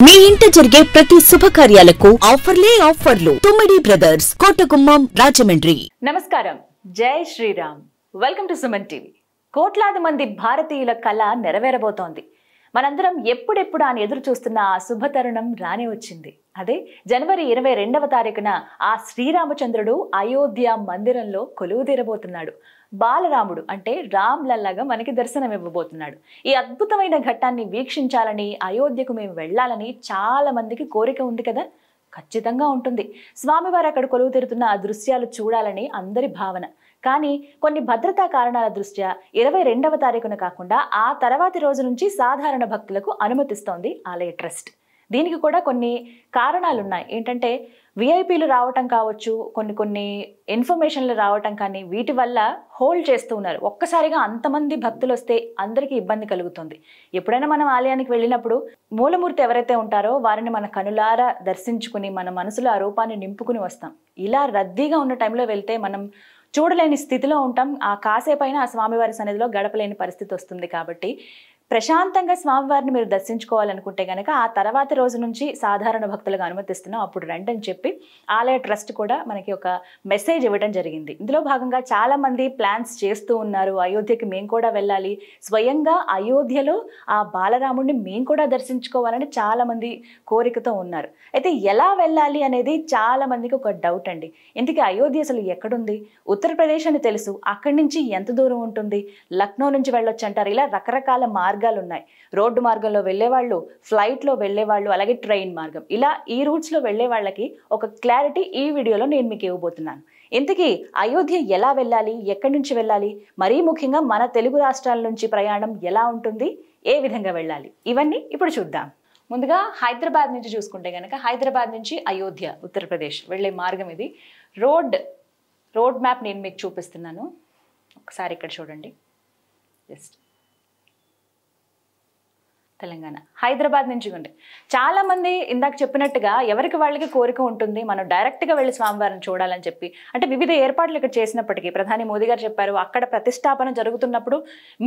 మీ ఇంట జరిగే ప్రతి శుభకార్యాలకు ఆఫర్లు తుమ్మిడి బ్రదర్స్ కోటగుమ్మం రాజమండ్రి. నమస్కారం, జై Sriram. Welcome to Suman TV. కోట్లాది మంది భారతీయుల కళ నెరవేరబోతోంది. మనందరం ఎప్పుడెప్పుడు అని ఎదురు చూస్తున్న ఆ శుభతరుణం రానే వచ్చింది. అదే జనవరి 22వ తారీఖున ఆ శ్రీరామచంద్రుడు అయోధ్య మందిరంలో కొలువు తీరబోతున్నాడు. బాలరాముడు అంటే రామ్ లల్లాగా మనకి దర్శనం ఇవ్వబోతున్నాడు. ఈ అద్భుతమైన ఘట్టాన్ని వీక్షించాలని, అయోధ్యకు మేము వెళ్ళాలని చాలా మందికి కోరిక ఉంది కదా. ఖచ్చితంగా ఉంటుంది. స్వామివారు అక్కడ కొలువు తీరుతున్న ఆ దృశ్యాలు చూడాలని అందరి భావన. కానీ కొన్ని భద్రతా కారణాల దృష్ట్యా 22వ తారీఖున కాకుండా ఆ తర్వాతి రోజు నుంచి సాధారణ భక్తులకు అనుమతిస్తోంది ఆలయ ట్రస్ట్. దీనికి కూడా కొన్ని కారణాలున్నాయి. ఏంటంటే విఐపీలు రావటం కావచ్చు, కొన్ని ఇన్ఫర్మేషన్లు రావటం, కానీ వీటి వల్ల హోల్డ్ చేస్తూ ఉన్నారు. ఒక్కసారిగా అంతమంది భక్తులు వస్తే అందరికీ ఇబ్బంది కలుగుతుంది. ఎప్పుడైనా మనం ఆలయానికి వెళ్ళినప్పుడు మూలమూర్తి ఎవరైతే ఉంటారో వారిని మన కనులారా దర్శించుకుని మన మనసులో ఆ రూపాన్ని నింపుకుని వస్తాం. ఇలా రద్దీగా ఉన్న టైంలో వెళ్తే మనం చూడలేని స్థితిలో ఉంటాం. ఆ కాసేపైన ఆ స్వామివారి సన్నిధిలో గడపలేని పరిస్థితి వస్తుంది. కాబట్టి ప్రశాంతంగా స్వామివారిని మీరు దర్శించుకోవాలనుకుంటే కనుక ఆ తర్వాతి రోజు నుంచి సాధారణ భక్తులకు అనుమతిస్తున్నాం, అప్పుడు రండి అని చెప్పి ఆలయ ట్రస్ట్ కూడా మనకి ఒక మెసేజ్ ఇవ్వడం జరిగింది. ఇందులో భాగంగా చాలా మంది ప్లాన్స్ చేస్తూ ఉన్నారు. అయోధ్యకి మేము కూడా వెళ్ళాలి, స్వయంగా అయోధ్యలో ఆ బాలరాముడిని మేము కూడా దర్శించుకోవాలని చాలా మంది కోరికతో ఉన్నారు. అయితే ఎలా వెళ్ళాలి అనేది చాలా మందికి ఒక డౌట్ అండి. ఇందుకే అయోధ్య అసలు ఎక్కడుంది? ఉత్తరప్రదేశ్ అని తెలుసు, అక్కడి నుంచి ఎంత దూరం ఉంటుంది? లక్నో నుంచి వెళ్ళొచ్చు అంటారు. ఇలా రకరకాల మార్గాలు ఉన్నాయి. రోడ్డు మార్గంలో వెళ్ళేవాళ్ళు, ఫ్లైట్లో వెళ్ళేవాళ్ళు, అలాగే ట్రైన్ మార్గం, ఇలా ఈ రూట్స్లో వెళ్ళే వాళ్ళకి ఒక క్లారిటీ ఈ వీడియోలో నేను మీకు ఇవ్వబోతున్నాను. ఇంతకీ అయోధ్య ఎలా వెళ్ళాలి, ఎక్కడి నుంచి వెళ్ళాలి, మరీ ముఖ్యంగా మన తెలుగు రాష్ట్రాల నుంచి ప్రయాణం ఎలా ఉంటుంది, ఏ విధంగా వెళ్ళాలి, ఇవన్నీ ఇప్పుడు చూద్దాం. ముందుగా హైదరాబాద్ నుంచి చూసుకుంటే కనుక హైదరాబాద్ నుంచి అయోధ్య ఉత్తరప్రదేశ్ వెళ్ళే మార్గం ఇది. రోడ్ మ్యాప్ నేను మీకు చూపిస్తున్నాను. ఒకసారి ఇక్కడ చూడండి. జస్ట్ తెలంగాణ హైదరాబాద్ నుంచి ఉండే చాలా మంది ఇందాక చెప్పినట్టుగా ఎవరికి వాళ్ళకి కోరిక ఉంటుంది, మనం డైరెక్ట్గా వెళ్ళి స్వామివారిని చూడాలని చెప్పి. అంటే వివిధ ఏర్పాట్లు ఇక్కడ చేసినప్పటికీ ప్రధాని మోదీ గారు చెప్పారు, అక్కడ ప్రతిష్టాపన జరుగుతున్నప్పుడు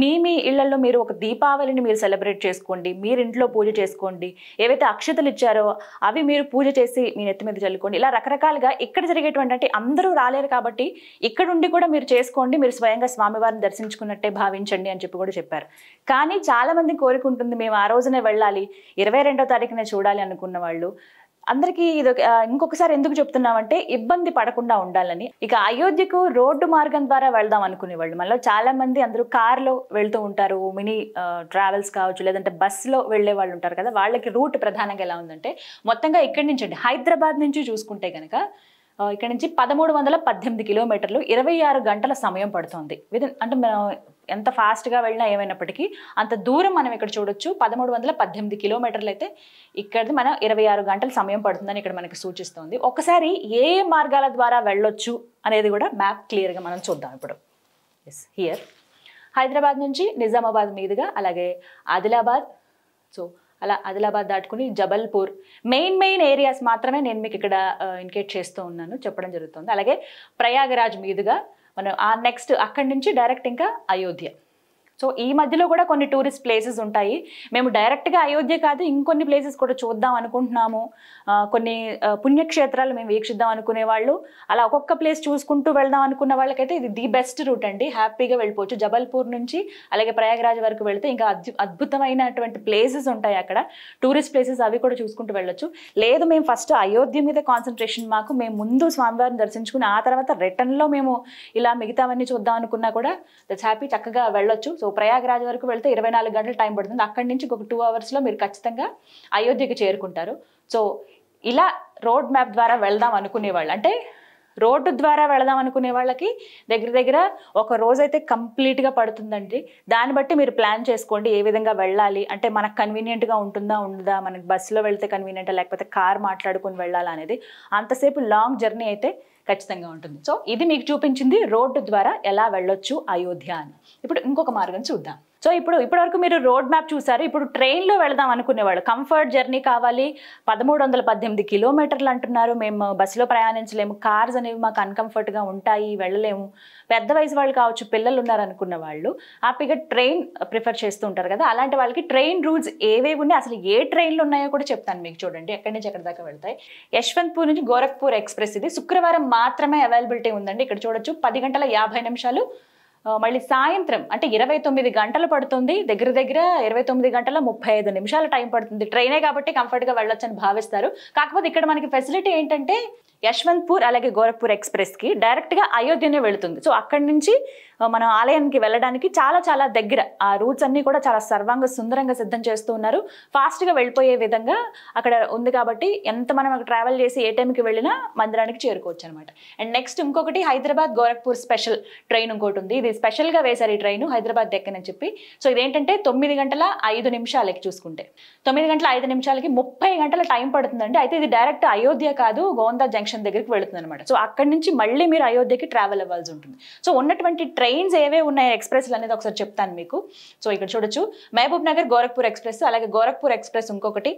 మీ ఇళ్లలో మీరు ఒక దీపావళిని మీరు సెలబ్రేట్ చేసుకోండి, మీరు ఇంట్లో పూజ చేసుకోండి, ఏవైతే అక్షతలు ఇచ్చారో అవి మీరు పూజ చేసి మీ నెత్తి మీద చల్లుకోండి. ఇలా రకరకాలుగా ఇక్కడ జరిగేటువంటి, అంటే అందరూ రాలేరు కాబట్టి ఇక్కడ ఉండి కూడా మీరు చేసుకోండి, మీరు స్వయంగా స్వామివారిని దర్శించుకున్నట్టే భావించండి అని చెప్పి కూడా చెప్పారు. కానీ చాలా మంది కోరిక ఉంటుంది, మేము ఆ రోజునే వెళ్ళాలి, 22వ తారీఖున చూడాలి అనుకున్న వాళ్ళు అందరికీ ఇది ఇంకొకసారి ఎందుకు చెప్తున్నామంటే ఇబ్బంది పడకుండా ఉండాలని. ఇక అయోధ్యకు రోడ్డు మార్గం ద్వారా వెళ్దాం అనుకునే వాళ్ళు మనలో చాలా మంది అందరూ కార్లో వెళ్తూ ఉంటారు, మినీ ట్రావెల్స్ కావచ్చు, లేదంటే బస్సులో వెళ్ళే వాళ్ళు ఉంటారు కదా. వాళ్ళకి రూట్ ప్రధానంగా ఎలా ఉందంటే మొత్తంగా ఇక్కడి నుంచి అండి హైదరాబాద్ నుంచి చూసుకుంటే కనుక ఇక్కడ నుంచి 1318 కిలోమీటర్లు, 26 గంటల సమయం పడుతుంది. అంటే మనం ఎంత ఫాస్ట్గా వెళ్ళినా ఏమైనప్పటికీ అంత దూరం మనం ఇక్కడ చూడొచ్చు. 1318 కిలోమీటర్లు అయితే ఇక్కడిది మనం 26 గంటల సమయం పడుతుందని ఇక్కడ మనకి సూచిస్తుంది. ఒకసారి ఏ మార్గాల ద్వారా వెళ్ళొచ్చు అనేది కూడా మ్యాప్ క్లియర్గా మనం చూద్దాం ఇప్పుడు. హియర్ హైదరాబాద్ నుంచి నిజామాబాద్ మీదుగా, అలాగే ఆదిలాబాద్, సో అలా ఆదిలాబాద్ దాటుకుని జబల్పూర్, మెయిన్ ఏరియాస్ మాత్రమే నేను మీకు ఇక్కడ ఇండికేట్ చేస్తూ ఉన్నాను, చెప్పడం జరుగుతుంది. అలాగే ప్రయాగరాజ్ మీదుగా మనం ఆ నెక్స్ట్ అక్కడి నుంచి డైరెక్ట్ ఇంకా అయోధ్య. సో ఈ మధ్యలో కూడా కొన్ని టూరిస్ట్ ప్లేసెస్ ఉంటాయి. మేము డైరెక్ట్గా అయోధ్య కాదు ఇంకొన్ని ప్లేసెస్ కూడా చూద్దాం అనుకుంటున్నాము, కొన్ని పుణ్యక్షేత్రాలు మేము వీక్షిద్దాం అనుకునే వాళ్ళు, అలా ఒక్కొక్క ప్లేస్ చూసుకుంటూ వెళ్దాం అనుకున్న వాళ్ళకైతే ఇది ది బెస్ట్ రూట్ అండి. హ్యాపీగా వెళ్ళిపోవచ్చు. జబల్పూర్ నుంచి అలాగే ప్రయాగరాజ్ వరకు వెళ్తే ఇంకా అద్భుతమైనటువంటి ప్లేసెస్ ఉంటాయి అక్కడ, టూరిస్ట్ ప్లేసెస్, అవి కూడా చూసుకుంటూ వెళ్ళొచ్చు. లేదు మేము ఫస్ట్ అయోధ్య మీద కాన్సన్ట్రేషన్ మాకు, మేము ముందు స్వామివారిని దర్శించుకుని ఆ తర్వాత రిటర్న్లో మేము ఇలా మిగతావన్నీ చూద్దాం అనుకున్నా కూడా దట్స్ హ్యాపీ, చక్కగా వెళ్ళొచ్చు. సో ప్రయాగరాజ్ వరకు వెళ్తే 24 గంటల టైం పడుతుంది. అక్కడి నుంచి ఒక 2 అవర్స్లో మీరు ఖచ్చితంగా అయోధ్యకి చేరుకుంటారు. సో ఇలా రోడ్ మ్యాప్ ద్వారా వెళ్దాం అనుకునేవాళ్ళు, అంటే రోడ్డు ద్వారా వెళదాం అనుకునే వాళ్ళకి దగ్గర ఒక రోజైతే కంప్లీట్గా పడుతుందండి. దాన్ని బట్టి మీరు ప్లాన్ చేసుకోండి ఏ విధంగా వెళ్ళాలి, అంటే మనకు కన్వీనియంట్గా ఉంటుందా ఉండదా, మనకి బస్సులో వెళ్తే కన్వీనియంటా లేకపోతే కార్ మాట్లాడుకుని వెళ్ళాలా అనేది. అంతసేపు లాంగ్ జర్నీ అయితే ఖచ్చితంగా ఉంటుంది. సో ఇది మీకు చూపించింది రోడ్డు ద్వారా ఎలా వెళ్ళొచ్చు అయోధ్య అని. ఇప్పుడు ఇంకొక మార్గం చూద్దాం. సో ఇప్పటివరకు మీరు రోడ్ మ్యాప్ చూసారు. ఇప్పుడు ట్రైన్లో వెళదాం అనుకునేవాళ్ళు, కంఫర్ట్ జర్నీ కావాలి, 1318 కిలోమీటర్లు అంటున్నారు, మేము బస్సులో ప్రయాణించలేము, కార్స్ అనేవి మాకు అన్కంఫర్ట్గా ఉంటాయి, వెళ్ళలేము, పెద్ద వయసు వాళ్ళు కావచ్చు, పిల్లలు ఉన్నారనుకున్న వాళ్ళు హ్యాపీగా ట్రైన్ ప్రిఫర్ చేస్తూ ఉంటారు కదా. అలాంటి వాళ్ళకి ట్రైన్ రూట్స్ ఏవేవి ఉన్నాయి, అసలు ఏ ట్రైన్లు ఉన్నాయో కూడా చెప్తాను మీకు. చూడండి ఎక్కడి నుంచి ఎక్కడి దాకా వెళ్తాయి. యశ్వంత్పూర్ నుంచి గోరఖ్పూర్ ఎక్స్ప్రెస్ ఇది శుక్రవారం మాత్రమే అవైలబిలిటీ ఉందండి. ఇక్కడ చూడొచ్చు 10:50 మళ్ళీ సాయంత్రం అంటే 29 గంటలు పడుతుంది. దగ్గర 29 గంటల 35 నిమిషాల టైం పడుతుంది. ట్రైనే కాబట్టి కంఫర్ట్గా వెళ్ళొచ్చు అని భావిస్తారు. కాకపోతే ఇక్కడ మనకి ఫెసిలిటీ ఏంటంటే యశ్వంత్పూర్ అలాగే గోరఖ్పూర్ ఎక్స్ప్రెస్కి డైరెక్ట్గా అయోధ్యనే వెళుతుంది. సో అక్కడి నుంచి మనం ఆలయానికి వెళ్ళడానికి చాలా దగ్గర. ఆ రూట్స్ అన్నీ కూడా చాలా సర్వాంగ సుందరంగా సిద్ధం చేస్తూ ఉన్నారు. ఫాస్ట్గా వెళ్ళిపోయే విధంగా అక్కడ ఉంది కాబట్టి ఎంత మనం అక్కడ ట్రావెల్ చేసి ఏ టైంకి వెళ్ళినా మందిరానికి చేరుకోవచ్చు అనమాట. అండ్ నెక్స్ట్ ఇంకొకటి హైదరాబాద్ గోరఖ్పూర్ స్పెషల్ ట్రైన్ ఇంకోటి ఉంది. ఇది స్పెషల్గా వేశారు ఈ ట్రైన్ హైదరాబాద్ దక్కనని చెప్పి. సో ఇదేంటంటే 9:05 చూసుకుంటే 9:05 30 గంటల టైం పడుతుందండి. అయితే ఇది డైరెక్ట్ అయోధ్య కాదు, గోందా జంక్షన్ దగ్గరికి వెళుతుంది అనమాట. సో అక్కడి నుంచి మళ్ళీ మీరు అయోధ్యకి ట్రావెల్ అవ్వాల్సి ఉంటుంది. సో ఉన్నటువంటి ట్రైన్స్ ఏవే ఉన్నాయి ఎక్స్ప్రెస్లు అనేది ఒకసారి చెప్తాను మీకు. సో ఇక్కడ చూడొచ్చు మహబూబ్ నగర్ గోరఖ్పూర్ ఎక్స్ప్రెస్, అలాగే గోరఖ్పూర్ ఎక్స్ప్రెస్ ఇంకొకటి.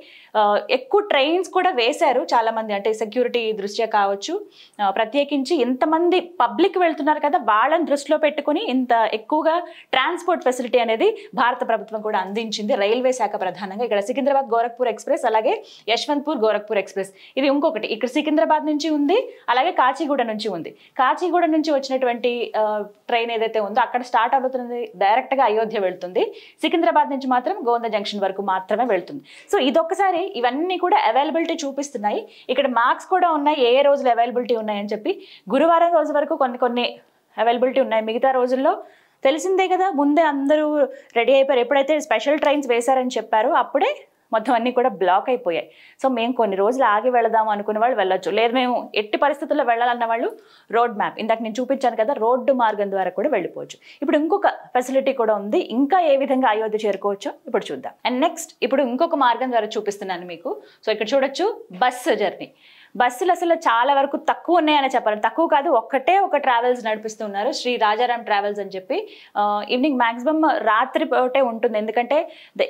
ఎక్కువ ట్రైన్స్ కూడా వేశారు చాలా మంది, అంటే సెక్యూరిటీ దృష్ట్యా కావచ్చు, ప్రత్యేకించి ఇంతమంది పబ్లిక్ వెళ్తున్నారు కదా వాళ్ళని దృష్టిలో పెట్టుకుని ఇంత ఎక్కువగా ట్రాన్స్పోర్ట్ ఫెసిలిటీ అనేది భారత ప్రభుత్వం కూడా అందించింది, రైల్వే శాఖ ప్రధానంగా. ఇక్కడ సికింద్రాబాద్ గోరఖ్పూర్ ఎక్స్ప్రెస్ అలాగే యశ్వంత్పూర్ గోరఖ్పూర్ ఎక్స్ప్రెస్ ఇది ఇంకొకటి. ఇక్కడ సికింద్రాబాద్ నుంచి ఉంది, అలాగే కాచిగూడ నుంచి ఉంది. కాచిగూడ నుంచి వచ్చినటువంటి ట్రైన్ ఏదైతే ఉందో అక్కడ స్టార్ట్ అవుతుంది, డైరెక్ట్గా అయోధ్య వెళ్తుంది. సికింద్రాబాద్ నుంచి మాత్రం గోందా జంక్షన్ వరకు మాత్రమే వెళ్తుంది. సో ఇదొక్కసారి ఇవన్నీ కూడా అవైలబిలిటీ చూపిస్తున్నాయి. ఇక్కడ మార్క్స్ కూడా ఉన్నాయి ఏ రోజులు అవైలబిలిటీ ఉన్నాయని చెప్పి. గురువారం రోజు వరకు కొన్ని అవైలబిలిటీ ఉన్నాయి, మిగతా రోజుల్లో తెలిసిందే కదా ముందే అందరూ రెడీ అయిపోయారు. ఎప్పుడైతే స్పెషల్ ట్రైన్స్ వేశారని చెప్పారో అప్పుడే మొత్తం అన్నీ కూడా బ్లాక్ అయిపోయాయి. సో మేము కొన్ని రోజులు ఆగి వెళదాం అనుకునే వాళ్ళు వెళ్ళొచ్చు, లేదు మేము ఎట్టి పరిస్థితుల్లో వెళ్ళాలన్న వాళ్ళు రోడ్ మ్యాప్ ఇందాక నేను చూపించాను కదా రోడ్డు మార్గం ద్వారా కూడా వెళ్ళిపోవచ్చు. ఇప్పుడు ఇంకొక ఫెసిలిటీ కూడా ఉంది, ఇంకా ఏ విధంగా అయోధ్య చేరుకోవచ్చో ఇప్పుడు చూద్దాం. అండ్ నెక్స్ట్ ఇప్పుడు ఇంకొక మార్గం ద్వారా చూపిస్తున్నాను మీకు. సో ఇక్కడ చూడొచ్చు బస్సు జర్నీ. బస్సులు అసలు చాలా వరకు తక్కువ ఉన్నాయని చెప్పాలి, తక్కువ కాదు, ఒక్కటే ఒక ట్రావెల్స్ నడిపిస్తున్నారు, శ్రీ రాజారాం ట్రావెల్స్ అని చెప్పి. ఈవినింగ్ మ్యాక్సిమం రాత్రి పూటే ఉంటుంది, ఎందుకంటే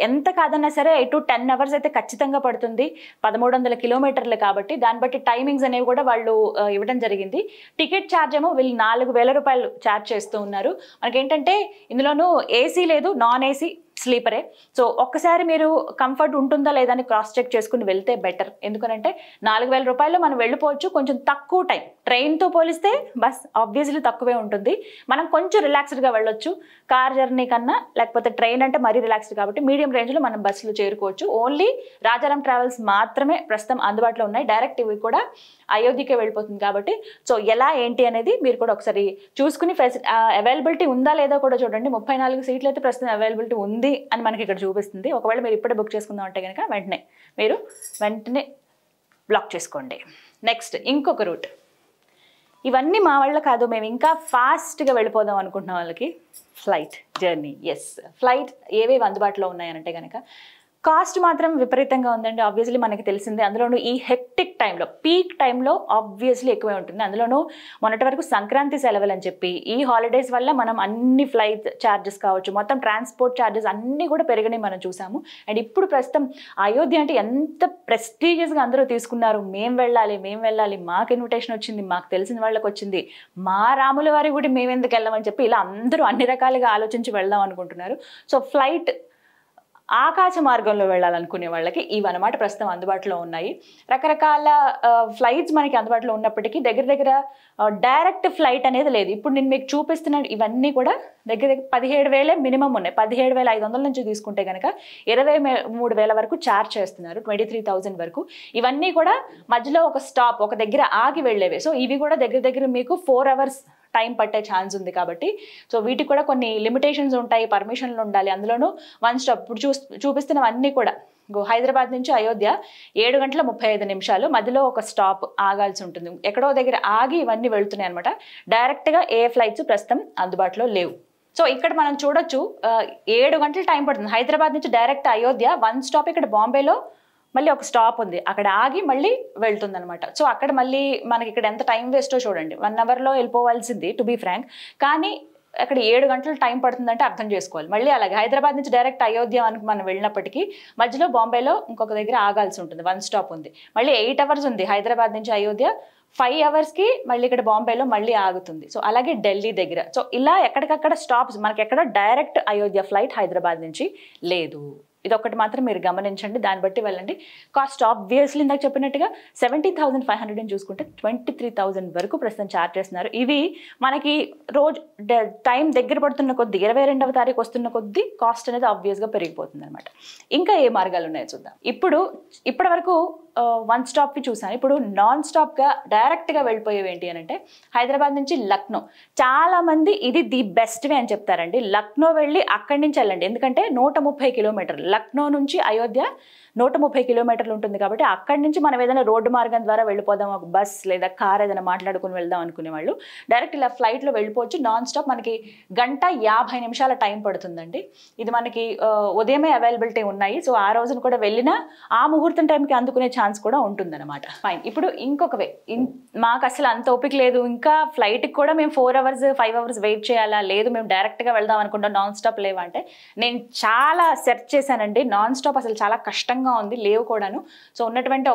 ఎంత కాదన్నా సరే 8 to 10 hours అయితే ఖచ్చితంగా పడుతుంది, 1300 కిలోమీటర్లు కాబట్టి. దాన్ని బట్టి టైమింగ్స్ అనేవి కూడా వాళ్ళు ఇవ్వడం జరిగింది. టికెట్ ఛార్జ్ ఏమో వీళ్ళు 4000 రూపాయలు ఛార్జ్ చేస్తూ ఉన్నారు. మనకేంటంటే ఇందులోనూ ఏసీ లేదు, నాన్ ఏసీ స్లీపరే. సో ఒక్కసారి మీరు కంఫర్ట్ ఉంటుందా లేదా అని క్రాస్ చెక్ చేసుకుని వెళ్తే బెటర్. ఎందుకనంటే 4000 రూపాయలు మనం వెళ్ళిపోవచ్చు, కొంచెం తక్కువ టైం. ట్రైన్తో పోలిస్తే బస్ ఆబ్వియస్లీ తక్కువే ఉంటుంది, మనం కొంచెం రిలాక్స్డ్గా వెళ్ళొచ్చు కార్ జర్నీ కన్నా. లేకపోతే ట్రైన్ అంటే మరీ రిలాక్స్డ్ కాబట్టి మీడియం రేంజ్లో మనం బస్సులు చేరుకోవచ్చు. ఓన్లీ రాజారాం ట్రావెల్స్ మాత్రమే ప్రస్తుతం అందుబాటులో ఉన్నాయి, డైరెక్ట్ ఇవి కూడా అయోధ్యకే వెళ్ళిపోతుంది కాబట్టి. సో ఎలా ఏంటి అనేది మీరు కూడా ఒకసారి చూసుకుని అవైలబిలిటీ ఉందా లేదా కూడా చూడండి. 34 సీట్లు అయితే ప్రస్తుతం అవైలబిలిటీ ఉంది అని మనకి ఇక్కడ చూపిస్తుంది. ఒకవేళ మీరు ఇప్పుడే బుక్ చేసుకుందాం అంటే కనుక వెంటనే బ్లాక్ చేసుకోండి. నెక్స్ట్ ఇంకొక రూట్. ఇవన్నీ మా వాళ్ళ కాదు, మేము ఇంకా ఫాస్ట్గా వెళ్ళిపోదాం అనుకుంటున్న వాళ్ళకి ఫ్లైట్ జర్నీ. ఎస్, ఫ్లైట్ ఏవేవి అందుబాటులో ఉన్నాయనంటే కనుక కాస్ట్ మాత్రం విపరీతంగా ఉందండి. ఆబ్వియస్లీ మనకి తెలిసిందే, అందులోనూ ఈ హెక్టిక్ టైంలో పీక్ టైంలో ఆబ్వియస్లీ ఎక్కువే ఉంటుంది. అందులోనూ మొన్నటి వరకు సంక్రాంతి సెలవులు అని చెప్పి ఈ హాలిడేస్ వల్ల మనం అన్ని ఫ్లైట్ ఛార్జెస్ కావచ్చు, మొత్తం ట్రాన్స్పోర్ట్ ఛార్జెస్ అన్నీ కూడా పెరిగినాయి మనం చూసాము. అండ్ ఇప్పుడు ప్రస్తుతం అయోధ్య అంటే ఎంత ప్రెస్టీజియస్గా అందరూ తీసుకున్నారు, మేము వెళ్ళాలి, మాకు ఇన్విటేషన్ వచ్చింది, మాకు తెలిసిన వాళ్ళకి వచ్చింది, మా రాముల వారి గుడి మేము ఎందుకు వెళ్ళామని చెప్పి ఇలా అందరూ అన్ని రకాలుగా ఆలోచించి వెళ్దాం అనుకుంటున్నారు. సో ఫ్లైట్ ఆకాశ మార్గంలో వెళ్ళాలనుకునే వాళ్ళకి ఇవన్నమాట ప్రస్తుతం అందుబాటులో ఉన్నాయి. రకరకాల ఫ్లైట్స్ మనకి అందుబాటులో ఉన్నప్పటికీ దగ్గర డైరెక్ట్ ఫ్లైట్ అనేది లేదు. ఇప్పుడు నేను మీకు చూపిస్తున్న ఇవన్నీ కూడా దగ్గర 17,000 మినిమం ఉన్నాయి. 17,500 నుంచి తీసుకుంటే కనుక 23,000 వరకు ఛార్జ్ చేస్తున్నారు, 23,000 వరకు. ఇవన్నీ కూడా మధ్యలో ఒక స్టాప్, ఒక దగ్గర ఆగి వెళ్ళేవి. సో ఇవి కూడా దగ్గర మీకు 4 hours టైం పట్టే ఛాన్స్ ఉంది కాబట్టి. సో వీటికి కూడా కొన్ని లిమిటేషన్స్ ఉంటాయి, పర్మిషన్లు ఉండాలి. అందులోనూ 1 స్టాప్ ఇప్పుడు చూపిస్తున్నవన్నీ కూడా హైదరాబాద్ నుంచి అయోధ్య 7:35 మధ్యలో ఒక స్టాప్ ఆగాల్సి ఉంటుంది, ఎక్కడో దగ్గర ఆగి ఇవన్నీ వెళ్తున్నాయి అనమాట. డైరెక్ట్గా ఏ ఫ్లైట్స్ ప్రస్తుతం అందుబాటులో లేవు. సో ఇక్కడ మనం చూడొచ్చు 7 గంటలు టైం పడుతుంది హైదరాబాద్ నుంచి డైరెక్ట్ అయోధ్య. 1 స్టాప్ ఇక్కడ బాంబేలో మళ్ళీ ఒక స్టాప్ ఉంది, అక్కడ ఆగి మళ్ళీ వెళ్తుంది అనమాట. సో అక్కడ మళ్ళీ మనకి ఇక్కడ ఎంత టైం వేస్టో చూడండి, 1 hourలో వెళ్ళిపోవాల్సింది టు బీ ఫ్రాంక్. కానీ అక్కడ 7 గంటలు టైం పడుతుందంటే అర్థం చేసుకోవాలి. మళ్ళీ అలాగే హైదరాబాద్ నుంచి డైరెక్ట్ అయోధ్య అని మనం వెళ్ళినప్పటికీ మధ్యలో బాంబేలో ఇంకొక దగ్గర ఆగాల్సి ఉంటుంది, 1 స్టాప్ ఉంది. మళ్ళీ 8 అవర్స్ ఉంది హైదరాబాద్ నుంచి అయోధ్య, 5 అవర్స్కి మళ్ళీ ఇక్కడ బాంబేలో మళ్ళీ ఆగుతుంది. సో అలాగే ఢిల్లీ దగ్గర. సో ఇలా ఎక్కడికక్కడ స్టాప్స్, మనకి ఎక్కడ డైరెక్ట్ అయోధ్య ఫ్లైట్ హైదరాబాద్ నుంచి లేదు. ఇదొకటి మాత్రం మీరు గమనించండి, దాన్ని బట్టి వెళ్ళండి. కాస్ట్ ఆబ్వియస్లీ ఇందాక చెప్పినట్టుగా 17,500 అని చూసుకుంటే 23,000 వరకు ప్రస్తుతం ఛార్జ్ చేస్తున్నారు. ఇవి మనకి రోజు టైం దగ్గర పడుతున్న కొద్దీ 22వ తారీఖు వస్తున్న కొద్దీ కాస్ట్ అనేది ఆబ్వియస్గా పెరిగిపోతుంది అనమాట. ఇంకా ఏ మార్గాలు ఉన్నాయో చూద్దాం. ఇప్పటి వరకు 1 స్టాప్కి చూసాను. ఇప్పుడు నాన్ స్టాప్గా డైరెక్ట్గా వెళ్ళిపోయేవి ఏంటి అని అంటే హైదరాబాద్ నుంచి లక్నో. చాలామంది ఇది ది బెస్ట్ వే అని చెప్తారండి. లక్నో వెళ్ళి అక్కడి నుంచి వెళ్ళండి, ఎందుకంటే 130 కిలోమీటర్లు లక్నో నుంచి అయోధ్య 130 కిలోమీటర్లు ఉంటుంది కాబట్టి అక్కడి నుంచి మనం ఏదైనా రోడ్డు మార్గం ద్వారా వెళ్ళిపోదాం, ఒక బస్ లేదా కార్ ఏదైనా మాట్లాడుకుని వెళ్దాం అనుకునే వాళ్ళు డైరెక్ట్ ఇలా ఫ్లైట్లో వెళ్ళిపోవచ్చు. నాన్ స్టాప్ మనకి 1:50 టైం పడుతుందండి. ఇది మనకి ఉదయమే అవైలబిలిటీ ఉన్నాయి. సో ఆ రోజున కూడా వెళ్ళినా ఆ ముహూర్తం టైంకి అందుకునే ఛాన్స్ కూడా ఉంటుందన్నమాట. ఫైన్. ఇప్పుడు ఇంకొక వే, మాకు అసలు అంత ఓపిక లేదు, ఇంకా ఫ్లైట్కి కూడా మేము 4 అవర్స్ 5 అవర్స్ వెయిట్ చేయాలా, లేదు మేము డైరెక్ట్గా వెళ్దాం అనుకుంటాం, నాన్ స్టాప్ లేవా అంటే నేను చాలా సెర్చ్ చేశానండి. నాన్ స్టాప్ అసలు చాలా కష్టంగా ఉంది, లేవు కూడాను. సో ఉన్నటువంటి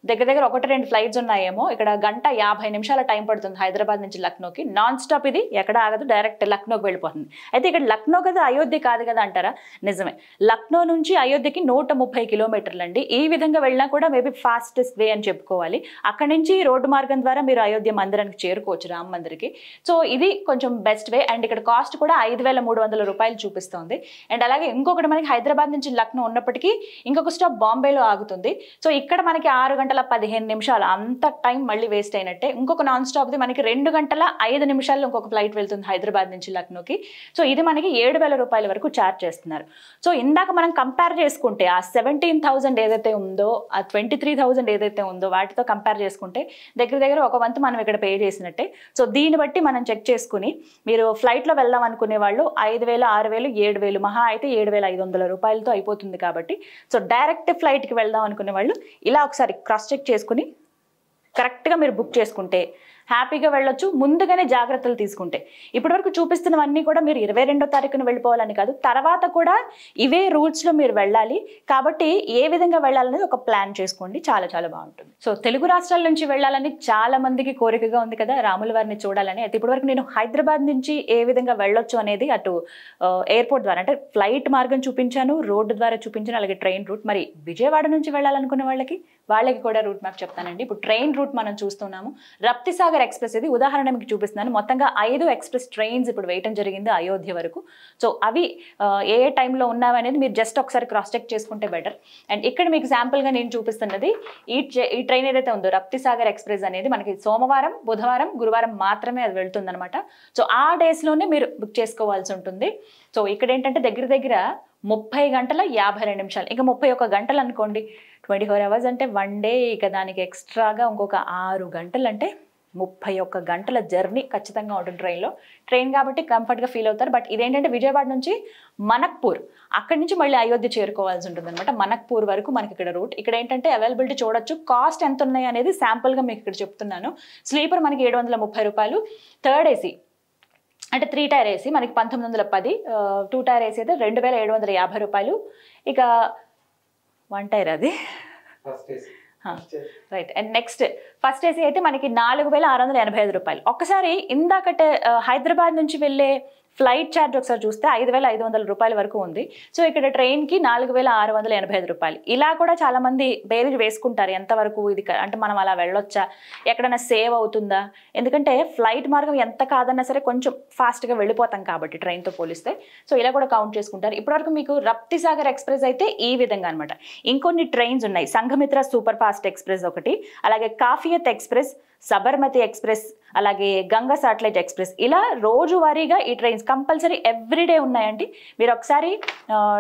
దగ్గర 1-2 ఫ్లైట్స్ ఉన్నాయేమో. ఇక్కడ 1:50 టైం పడుతుంది హైదరాబాద్ నుంచి లక్నోకి. నాన్ స్టాప్ ఇది, ఎక్కడ ఆగదు, డైరెక్ట్ లక్నోకి వెళ్ళిపోతుంది. అయితే ఇక్కడ లక్నో కదా అయోధ్య కాదు కదా అంటారా, నిజమే. లక్నో నుంచి అయోధ్యకి 130 కిలోమీటర్లు అండి. ఈ విధంగా వెళ్ళినా కూడా మేబీ ఫాస్టెస్ట్ వే అని చెప్పుకోవాలి. అక్కడ నుంచి రోడ్డు మార్గం ద్వారా మీరు అయోధ్య మందిరానికి చేరుకోవచ్చు, రామ్ మందిర్కి. సో ఇది కొంచెం బెస్ట్ వే. అండ్ ఇక్కడ కాస్ట్ కూడా 5,300 రూపాయలు చూపిస్తుంది. అండ్ అలాగే ఇంకొకటి మనకి హైదరాబాద్ నుంచి లక్నో ఉన్నప్పటికీ ఇంకొక స్టాప్ బాంబేలో ఆగుతుంది. సో ఇక్కడ మనకి 6:15 అంత టైం మళ్ళీ వేస్ట్ అయినట్టే. ఇంకొక నాన్ స్టాప్ది మనకి 2:05 ఇంకొక ఫ్లైట్ వెళ్తుంది హైదరాబాద్ నుంచి లక్నోకి. సో ఇది మనకి 7,000 రూపాయల వరకు ఛార్జ్ చేస్తున్నారు. సో ఇందాక మనం కంపేర్ చేసుకుంటే ఆ 17,000 ఏదైతే ఉందో, ఆ 23,000 ఏదైతే ఉందో వాటితో కంపేర్ చేసుకుంటే దగ్గర ఒక వంతు మనం ఇక్కడ పే చేసినట్టే. సో దీన్ని బట్టి మనం చెక్ చేసుకుని మీరు ఫ్లైట్లో వెళ్దాం అనుకునే వాళ్ళు 5,000, 6,000, 7,000 మహా అయితే 7,500 రూపాయలతో అయిపోతుంది కాబట్టి సో డైరెక్ట్ ఫ్లైట్కి వెళ్దాం అనుకునే వాళ్ళు ఇలా ఒకసారి క్రాస్ చెక్ చేసుకుని కరెక్ట్గా మీరు బుక్ చేసుకుంటే హ్యాపీగా వెళ్ళొచ్చు. ముందుగానే జాగ్రత్తలు తీసుకుంటే ఇప్పటివరకు చూపిస్తున్నవన్నీ కూడా మీరు 22వ తారీఖున వెళ్ళిపోవాలని కాదు, తర్వాత కూడా ఇవే రూట్స్లో మీరు వెళ్ళాలి. కాబట్టి ఏ విధంగా వెళ్ళాలనేది ఒక ప్లాన్ చేసుకోండి, చాలా చాలా బాగుంటుంది. సో తెలుగు రాష్ట్రాల నుంచి వెళ్ళాలని చాలా మందికి కోరికగా ఉంది కదా, రాముల వారిని చూడాలని. అయితే ఇప్పటివరకు నేను హైదరాబాద్ నుంచి ఏ విధంగా వెళ్ళొచ్చు అనేది అటు ఎయిర్పోర్ట్ ద్వారా అంటే ఫ్లైట్ మార్గం చూపించాను, రోడ్డు ద్వారా చూపించాను, అలాగే ట్రైన్ రూట్. మరి విజయవాడ నుంచి వెళ్ళాలనుకునే వాళ్ళకి కూడా రూట్ మ్యాప్ చెప్తానండి. ఇప్పుడు ట్రైన్ రూట్ మనం చూస్తున్నాము. రప్తిసాగర్ ఎక్స్ప్రెస్ ఇది ఉదాహరణ మీకు చూపిస్తున్నాను. మొత్తంగా 5 ఎక్స్ప్రెస్ ట్రైన్స్ ఇప్పుడు వేయటం జరిగింది అయోధ్య వరకు. సో అవి ఏ టైంలో ఉన్నావు అనేది మీరు జస్ట్ ఒకసారి క్రాస్ చెక్ చేసుకుంటే బెటర్. అండ్ ఇక్కడ మీకు శాంపుల్గా నేను చూపిస్తున్నది ఈ ట్రైన్ ఏదైతే ఉందో రప్తిసాగర్ ఎక్స్ప్రెస్ అనేది మనకి సోమవారం, బుధవారం, గురువారం మాత్రమే అది వెళ్తుంది అనమాట. సో ఆ డేస్లోనే మీరు బుక్ చేసుకోవాల్సి ఉంటుంది. సో ఇక్కడ ఏంటంటే దగ్గర 30:52. ఇంకా 31 గంటలు అనుకోండి, 24 అవర్స్ అంటే 1 డే. ఇక దానికి ఎక్స్ట్రాగా ఇంకొక 6 గంటలు అంటే 31 గంటల జర్నీ ఖచ్చితంగా ఉంటుంది ట్రైన్ కాబట్టి కంఫర్ట్గా ఫీల్ అవుతారు. బట్ ఇదేంటంటే విజయవాడ నుంచి మనక్పూర్, అక్కడి నుంచి మళ్ళీ అయోధ్య చేరుకోవాల్సి ఉంటుంది అనమాట. మనక్పూర్ వరకు మనకి ఇక్కడ రూట్. ఇక్కడ ఏంటంటే అవైలబిలిటీ చూడొచ్చు, కాస్ట్ ఎంత ఉన్నాయి అనేది శాంపుల్గా మీకు ఇక్కడ చెప్తున్నాను. స్లీపర్ మనకి 730 రూపాయలు, థర్డ్ ఏసీ అంటే 3 టైర్ ఏసీ మనకి 1910, 2 టైర్ ఏసీ అయితే 2,750 రూపాయలు. ఇక 1 టైర్ అది right. And next first AC అయితే మనకి 4,685 రూపాయలు. ఒక్కసారి ఇందాకటే హైదరాబాద్ నుంచి వెళ్ళే ఫ్లైట్ ఛార్జ్ ఒకసారి చూస్తే 5,500 రూపాయల వరకు ఉంది. సో ఇక్కడ ట్రైన్కి 4,685 రూపాయలు. ఇలా కూడా చాలామంది బేరీజ్ వేసుకుంటారు, ఎంతవరకు ఇది అంటే మనం అలా వెళ్ళొచ్చా, ఎక్కడైనా సేవ్ అవుతుందా. ఎందుకంటే ఫ్లైట్ మార్గం ఎంత కాదన్నా సరే కొంచెం ఫాస్ట్గా వెళ్ళిపోతాం కాబట్టి ట్రైన్తో పోలిస్తే. సో ఇలా కూడా కౌంట్ చేసుకుంటారు. ఇప్పటివరకు మీకు రప్తిసాగర్ ఎక్స్ప్రెస్ అయితే ఈ విధంగా అనమాట. ఇంకొన్ని ట్రైన్స్ ఉన్నాయి, సంఘమిత్ర సూపర్ ఫాస్ట్ ఎక్స్ప్రెస్ ఒకటి, అలాగే కాఫియత్ ఎక్స్ప్రెస్, సబర్మతి ఎక్స్ప్రెస్, అలాగే గంగా సాటిలైట్ ఎక్స్ప్రెస్. ఇలా రోజువారీగా ఈ ట్రైన్స్ కంపల్సరీ ఎవ్రీడే ఉన్నాయండి. మీరు ఒకసారి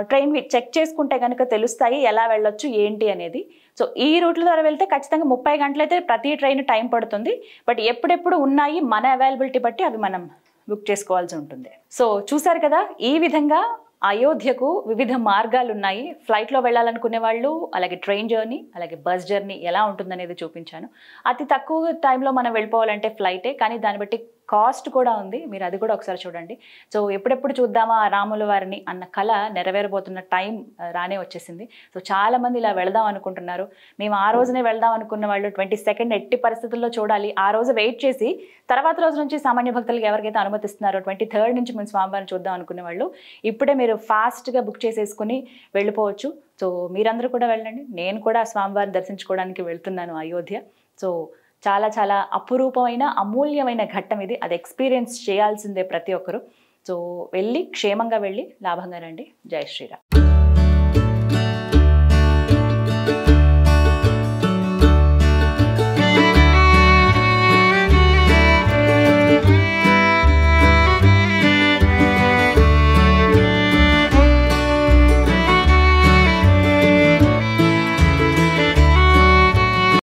ట్రైన్ చెక్ చేసుకుంటే కనుక తెలుస్తాయి ఎలా వెళ్ళొచ్చు ఏంటి అనేది. సో ఈ రూట్ల ద్వారా వెళ్తే ఖచ్చితంగా 30 గంటలు అయితే ప్రతి ట్రైన్ టైం పడుతుంది. బట్ ఎప్పుడెప్పుడు ఉన్నాయి మన అవైలబిలిటీ బట్టి అవి మనం బుక్ చేసుకోవాల్సి ఉంటుంది. సో చూసారు కదా, ఈ విధంగా అయోధ్యకు వివిధ మార్గాలు ఉన్నాయి. ఫ్లైట్లో వెళ్ళాలనుకునే వాళ్ళు, అలాగే ట్రైన్ జర్నీ, అలాగే బస్ జర్నీ ఎలా ఉంటుందనేది చూపించాను. అతి తక్కువ టైంలో మనం వెళ్ళిపోవాలంటే ఫ్లైటే, కానీ దాన్ని బట్టి కాస్ట్ కూడా ఉంది, మీరు అది కూడా ఒకసారి చూడండి. సో ఎప్పుడెప్పుడు చూద్దామా ఆ రాముల వారిని అన్న కళ నెరవేరబోతున్న టైం రానే వచ్చేసింది. సో చాలామంది ఇలా వెళదాం అనుకుంటున్నారు. మేము ఆ రోజునే వెళ్దాం అనుకున్న వాళ్ళు 22nd ఎట్టి పరిస్థితుల్లో చూడాలి, ఆ రోజు వెయిట్ చేసి తర్వాత రోజు నుంచి సామాన్య భక్తులకు ఎవరికైతే అనుమతిస్తున్నారో 23rd నుంచి మేము స్వామివారిని చూద్దాం అనుకునే వాళ్ళు ఇప్పుడే మీరు ఫాస్ట్గా బుక్ చేసేసుకుని వెళ్ళిపోవచ్చు. సో మీరందరూ కూడా వెళ్ళండి. నేను కూడా స్వామివారిని దర్శించుకోవడానికి వెళ్తున్నాను అయోధ్య. సో చాలా చాలా అపురూపమైన అమూల్యమైన ఘట్టం ఇది, అది ఎక్స్పీరియన్స్ చేయాల్సిందే ప్రతి ఒక్కరు. సో వెళ్ళి క్షేమంగా వెళ్ళి లాభంగా రండి. జై శ్రీరామ్.